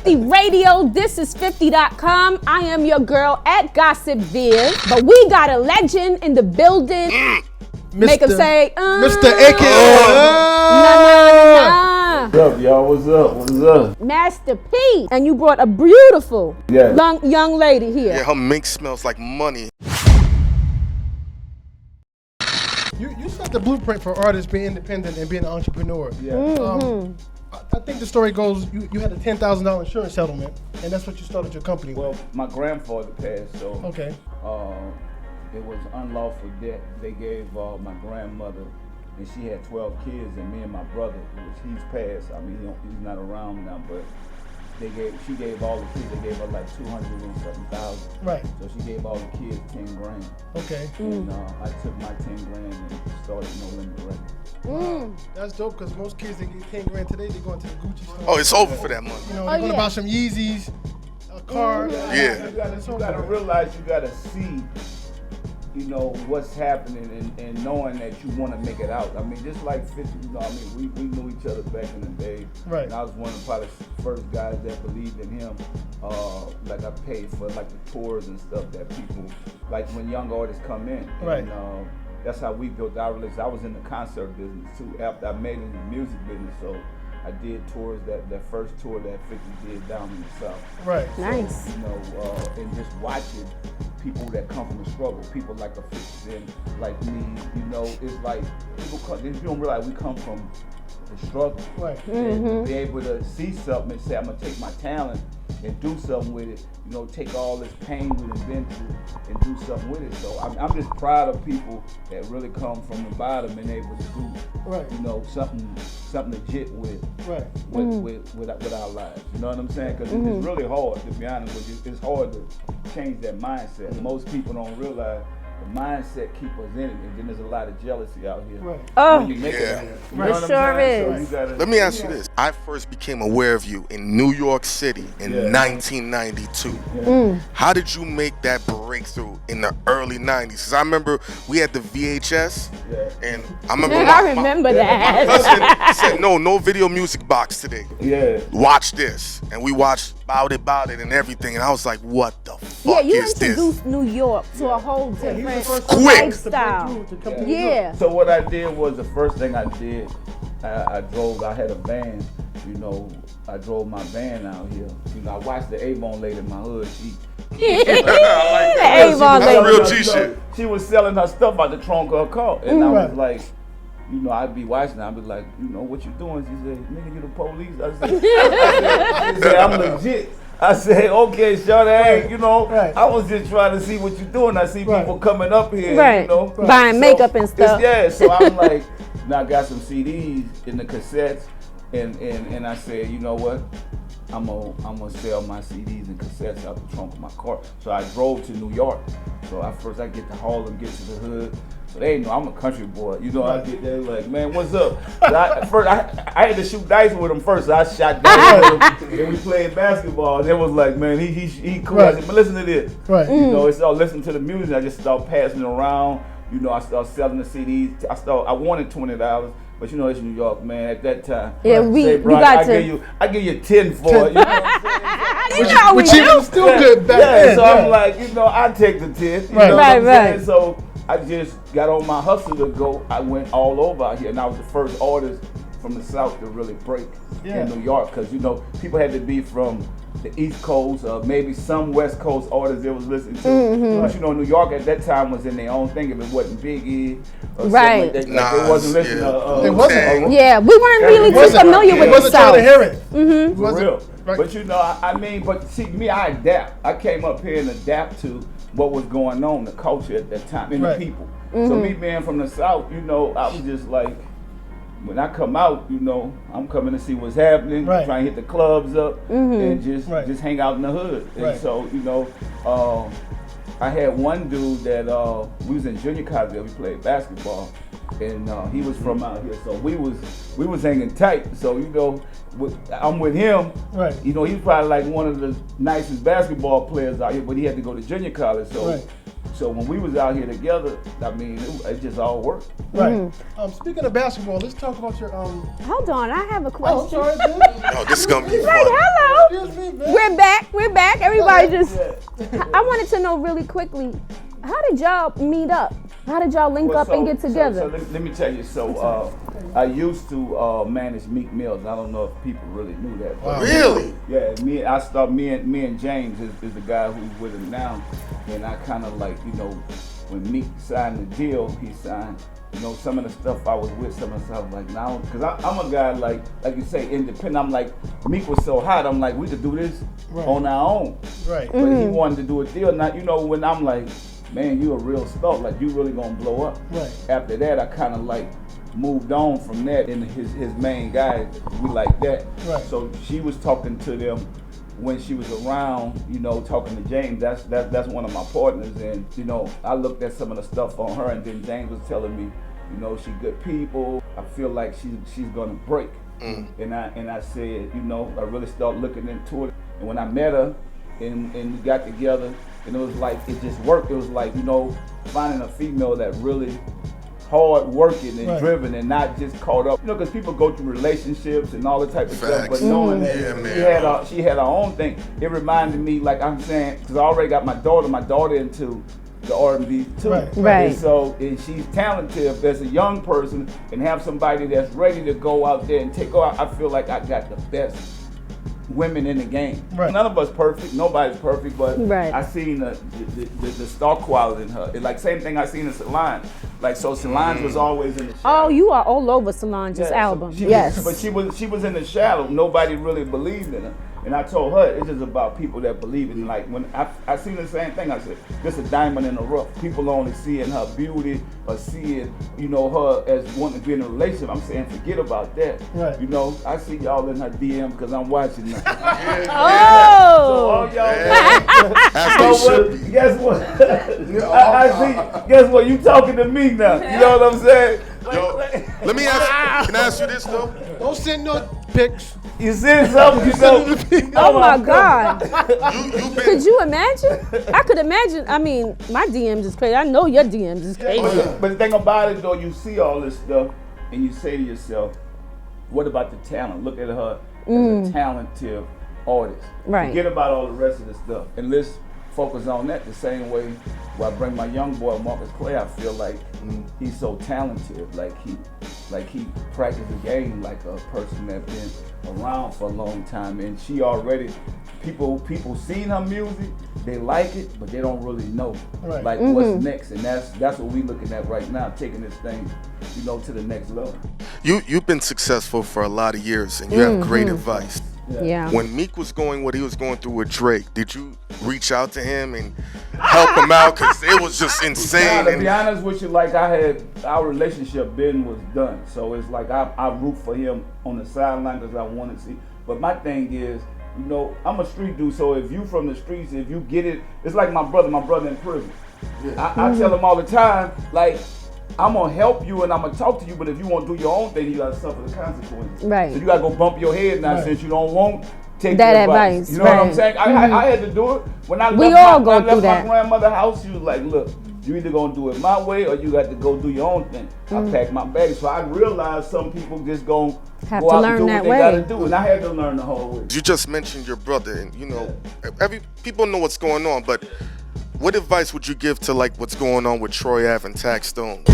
50 Radio. This is 50.com. I am your girl at Gossip Viv. But we got a legend in the building. Make him say, Mr. A.K.A. Nah. What's up, y'all? What's up? What's up? Master P. And you brought a beautiful Yeah. young lady here. Yeah, her mink smells like money. You set the blueprint for artists being independent and being an entrepreneur. Yeah. I think the story goes, you had a $10,000 insurance settlement, and that's what you started your company with. Well, my grandfather passed, so Okay. It was unlawful debt. They gave my grandmother, and she had 12 kids, and me and my brother, which he's passed. I mean, he's not around now, but she gave all the kids. They gave her like 200 and something thousand. Right. So she gave all the kids 10 grand. Okay. And I took my 10 grand and started No Limit Records. That's dope, because most kids that get 10 grand today, they're going to the Gucci store. Oh, it's over for that money. You know, they're going to buy some Yeezys, a car. Yeah. You gotta realize, you gotta see, you know, what's happening and knowing that you want to make it out. I mean, just like 50, you know, I mean, we knew each other back in the day. Right. And I was one of probably the first guys that believed in him. Like I paid for like the tours and stuff that people, like when young artists come in. Right. And, that's how we built our relationship. I was in the concert business too after I made it in the music business. So I did tours, that first tour that 50 did down in the South. Right. Nice. You know, and just watching people that come from the struggle, people like a 50 Cent, like me, you know, it's like people don't realize we come from the struggle. Right. And be able to see something and say, I'm gonna take my talent and do something with it, you know, take all this pain we've been through and do something with it. So I'm just proud of people that really come from the bottom and able to do, Right. you know, something legit with our lives. You know what I'm saying? Because it's really hard, to be honest with you. It's hard to change that mindset. Most people don't realize the mindset keeps us in it, and then there's a lot of jealousy out here. Right. Oh, When you make it out here. You know It what I'm sure saying? is. So you gotta, Let me ask you this. I first became aware of you in New York City in 1992. How did you make that breakthrough in the early 90s? Because I remember we had the VHS, and I remember I remember my that. cousin said, no video music box today. Yeah. Watch this. And we watched Bout It and everything, and I was like, what the Yeah, fuck you is this? introduced New York to a whole He was the different first Quick. artist to break lifestyle. through to come to New York. Yeah. So what I did was, the first thing I did, I had a van, you know, I drove my van out here. You know, I watched the Avon lady in my hood. Avon That's lady. real G shit. She was selling her stuff out the trunk of her car. And I was Right. like, you know, I'd be watching her. I'd be like, you know, what you doing? She said, nigga, you the police? I said, I'm legit. I said, okay, shorty, hey, you know, Right. I was just trying to see what you're doing. I see Right. people coming up here, Right. you know. Buying makeup and stuff. Yeah, so I'm like, now I got some CDs in the cassettes, and I said, you know what? I'm gonna sell my CDs and cassettes out the trunk of my car. So I drove to New York. So I get to Harlem, get to the hood. So they know I'm a country boy. You know, I get there like, man, what's up? So I had to shoot dice with him first. So I shot dice with him, and we played basketball. And it was like, man, he cool. I said, but listen to this. Right. You know, it's all listen to the music. I just start passing it around. You know, I start selling the CDs. I wanted $20. But you know, it's New York, man. At that time, Yeah, we got to. I give you 10 for it. You know what I'm saying? You know we Which even do. still good back then. So I'm like, you know, I take the 10. You Right. know what I'm Right. saying? So I just got on my hustle to go. I went all over out here, and I was the first artist from the South to really break in New York, because you know, people had to be from the East Coast, maybe some West Coast artists they was listening to. But you know, New York at that time was in their own thing. If it wasn't Biggie or Right. something like that, they wasn't listening to. They wasn't. Yeah, we weren't really too wasn't- familiar He with the wasn't trying South. to hear it. For Wasn't- real. right. But you know, I mean, but see, me, I adapt. I came up here and adapt to what was going on, the culture at that time, and Right. the people. So me being from the South, you know, I was just like, when I come out, you know, I'm coming to see what's happening, Right. trying to hit the clubs up, and Right. just hang out in the hood. And Right. so, you know, I had one dude that we was in junior college. We played basketball, and he was from out here. So we was hanging tight. So you know, I'm with him. Right. You know, he's probably like one of the nicest basketball players out here, but he had to go to junior college. So Right. So when we was out here together, I mean, it just all worked. Right. Speaking of basketball, let's talk about your Hold on, I have a Oh, question. I'm sorry, dude. Oh, this is gonna be Like, fun. hello. Excuse me, man. We're back. Everybody just. Yeah. I wanted to know really quickly, how did y'all meet up? How did y'all link Well, up and get together? So let me tell you. So I used to manage Meek Mills. I don't know if people really knew that. But Really? Yeah, me and James is the guy who's with him now, and I kind of like, you know, when Meek signed the deal, he signed. You know, some of the stuff I was with, some of the stuff like now, because I'm a guy like you say, independent. I'm like, Meek was so hot. I'm like, we could do this on our own. Right. But he wanted to do a deal. Now, you know, when I'm like, man, you a real star, like you really gonna blow up. Right. After that, I kind of like moved on from that, and his main guy, we like that. Right. So she was talking to them when she was around, you know, talking to James. That's one of my partners, and you know, I looked at some of the stuff on her, and then James was telling me, you know, she good people. I feel like she's gonna break. And I said, you know, I really started looking into it. And when I met her, and we got together, and it was like it just worked. It was like, you know, finding a female that really hard working and driven and not just caught up. You know, because people go through relationships and all that type of stuff, but knowing that she had her own thing, it reminded me, like I'm saying, because I already got my daughter into the R&B too. Right. And so, and she's talented as a young person, and have somebody that's ready to go out there and take her out. I feel like I got the best women in the game. Right. None of us perfect. Nobody's perfect, but I seen the star quality in her. It's like same thing I seen in Solange. Like, so Solange was always in the shadow. Oh, you are all over Solange's album. But she was in the shadow. Nobody really believed in her. And I told her, it's just about people that believe in it. Like, when I seen the same thing, I said, this is a diamond in the rough. People only seeing her beauty or seeing, you know, her as wanting to be in a relationship. I'm saying, forget about that. Right. You know, I see y'all in her DM because I'm watching them. Oh! So all y'all, As they should be. guess what? I see. Guess what? You talking to me now? You know what I'm saying? Yo, let me ask. Can I ask you this though? Don't send no pics. You said something. Oh my God! You've been. Could you imagine? I could imagine. I mean, my DMs is crazy. I know your DMs is crazy. But the thing about it though, you see all this stuff and you say to yourself, what about the talent? Look at her as a talented artist. Right. Forget about all the rest of the stuff and let's focus on that the same way where I bring my young boy Marcus Clay. I feel like he's so talented, like he practiced the game like a person that's been around for a long time, and she already people seen her music, they like it, but they don't really know like what's next, and that's what we looking at right now, taking this thing, you know, to the next level. You've been successful for a lot of years, and you have great advice. Yeah. When Meek was going what he was going through with Drake, did you reach out to him and help him out? Because it was just insane. To be honest with you, like our relationship was done. So it's like I root for him on the sideline because I want to see. But my thing is, you know, I'm a street dude. So if you from the streets, if you get it, it's like my brother in prison. I tell him all the time, like, I'm gonna help you and I'm gonna talk to you, but if you want to do your own thing, you gotta suffer the consequences. Right. So you gotta go bump your head now since you don't want take that the advice. You know what I'm saying? I had to do it when I We left all my, go when I through left that. my grandmother's house. She was like, "Look, you either gonna do it my way or you got to go do your own thing." I packed my bag, so I realized some people just gonna Have go to out learn and do that what way. they gotta do, and I had to learn the whole way. You just mentioned your brother, and you know, people know what's going on, but what advice would you give to like what's going on with Troy Ave and Tax Stone?